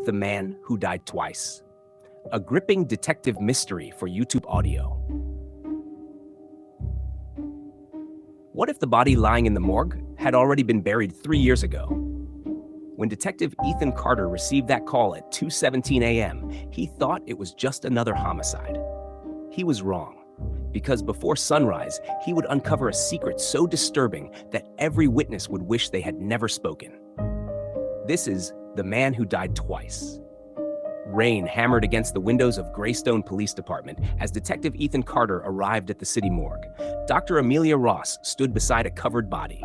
The Man Who Died Twice, a gripping detective mystery for YouTube audio. What if the body lying in the morgue had already been buried 3 years ago? When Detective Ethan Carter received that call at 2:17 a.m., he thought it was just another homicide. He was wrong, because before sunrise, he would uncover a secret so disturbing that every witness would wish they had never spoken. This is The Man Who Died Twice. Rain hammered against the windows of Greystone Police Department as Detective Ethan Carter arrived at the city morgue. Dr. Amelia Ross stood beside a covered body.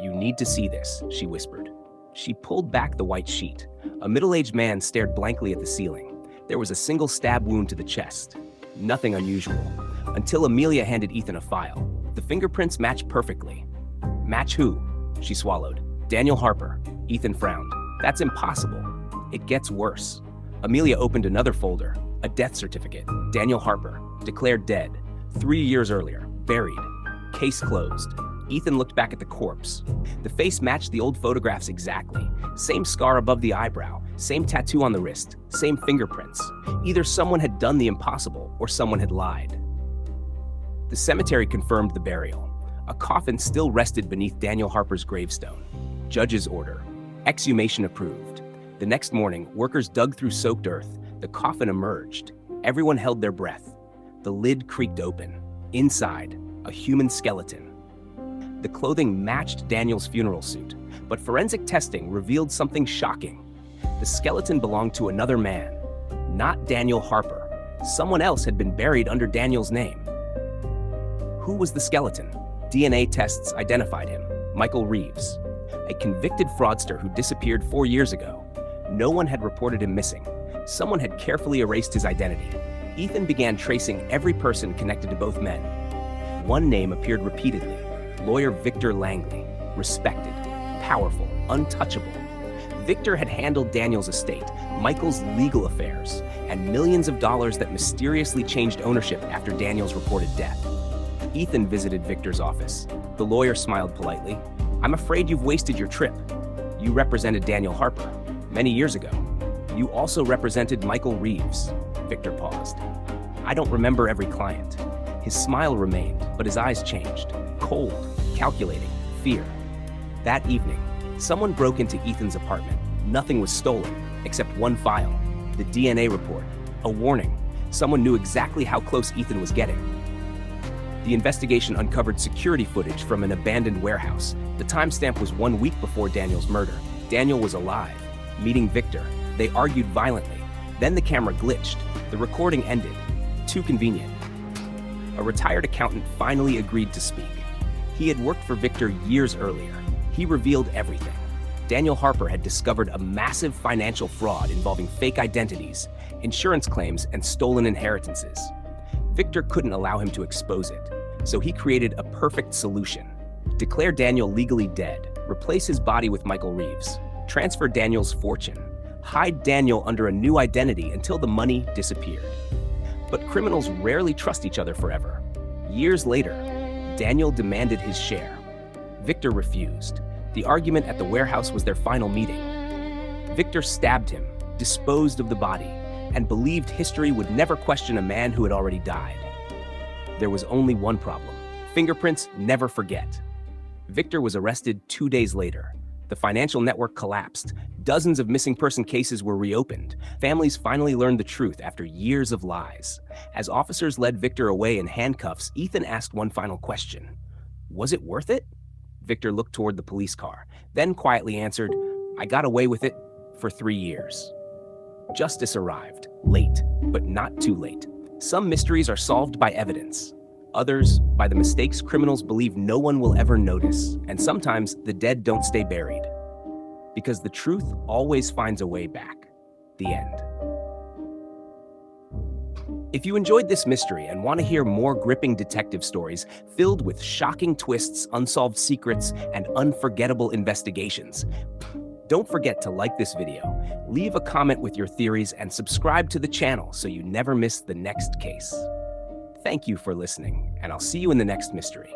"You need to see this," she whispered. She pulled back the white sheet. A middle-aged man stared blankly at the ceiling. There was a single stab wound to the chest. Nothing unusual, until Amelia handed Ethan a file. The fingerprints matched perfectly. "Match who?" She swallowed. "Daniel Harper." Ethan frowned. "That's impossible." "It gets worse." Amelia opened another folder. A death certificate. Daniel Harper, declared dead. 3 years earlier, buried. Case closed. Ethan looked back at the corpse. The face matched the old photographs exactly. Same scar above the eyebrow, same tattoo on the wrist, same fingerprints. Either someone had done the impossible or someone had lied. The cemetery confirmed the burial. A coffin still rested beneath Daniel Harper's gravestone. Judge's order. Exhumation approved. The next morning, workers dug through soaked earth. The coffin emerged. Everyone held their breath. The lid creaked open. Inside, a human skeleton. The clothing matched Daniel's funeral suit, but forensic testing revealed something shocking. The skeleton belonged to another man, not Daniel Harper. Someone else had been buried under Daniel's name. Who was the skeleton? DNA tests identified him, Michael Reeves, a convicted fraudster who disappeared 4 years ago. No one had reported him missing. Someone had carefully erased his identity. Ethan began tracing every person connected to both men. One name appeared repeatedly: lawyer Victor Langley, respected, powerful, untouchable. Victor had handled Daniel's estate, Michael's legal affairs, and millions of dollars that mysteriously changed ownership after Daniel's reported death. Ethan visited Victor's office. The lawyer smiled politely. "I'm afraid you've wasted your trip. You represented Daniel Harper many years ago. You also represented Michael Reeves." Victor paused. "I don't remember every client." His smile remained, but his eyes changed. Cold, calculating, fear. That evening, someone broke into Ethan's apartment. Nothing was stolen, except one file, the DNA report. A warning. Someone knew exactly how close Ethan was getting. The investigation uncovered security footage from an abandoned warehouse. The timestamp was 1 week before Daniel's murder. Daniel was alive, meeting Victor. They argued violently. Then the camera glitched. The recording ended. Too convenient. A retired accountant finally agreed to speak. He had worked for Victor years earlier. He revealed everything. Daniel Harper had discovered a massive financial fraud involving fake identities, insurance claims, and stolen inheritances. Victor couldn't allow him to expose it, so he created a perfect solution. Declare Daniel legally dead, replace his body with Michael Reeves, transfer Daniel's fortune, hide Daniel under a new identity until the money disappeared. But criminals rarely trust each other forever. Years later, Daniel demanded his share. Victor refused. The argument at the warehouse was their final meeting. Victor stabbed him, disposed of the body, and believed history would never question a man who had already died. There was only one problem. Fingerprints never forget. Victor was arrested 2 days later. The financial network collapsed. Dozens of missing person cases were reopened. Families finally learned the truth after years of lies. As officers led Victor away in handcuffs, Ethan asked one final question. Was it worth it? Victor looked toward the police car, then quietly answered, "I got away with it for 3 years." Justice arrived, late, but not too late. Some mysteries are solved by evidence. Others, by the mistakes criminals believe no one will ever notice. And sometimes the dead don't stay buried. Because the truth always finds a way back. The end. If you enjoyed this mystery and want to hear more gripping detective stories filled with shocking twists, unsolved secrets, and unforgettable investigations, don't forget to like this video, leave a comment with your theories, and subscribe to the channel so you never miss the next case. Thank you for listening, and I'll see you in the next mystery.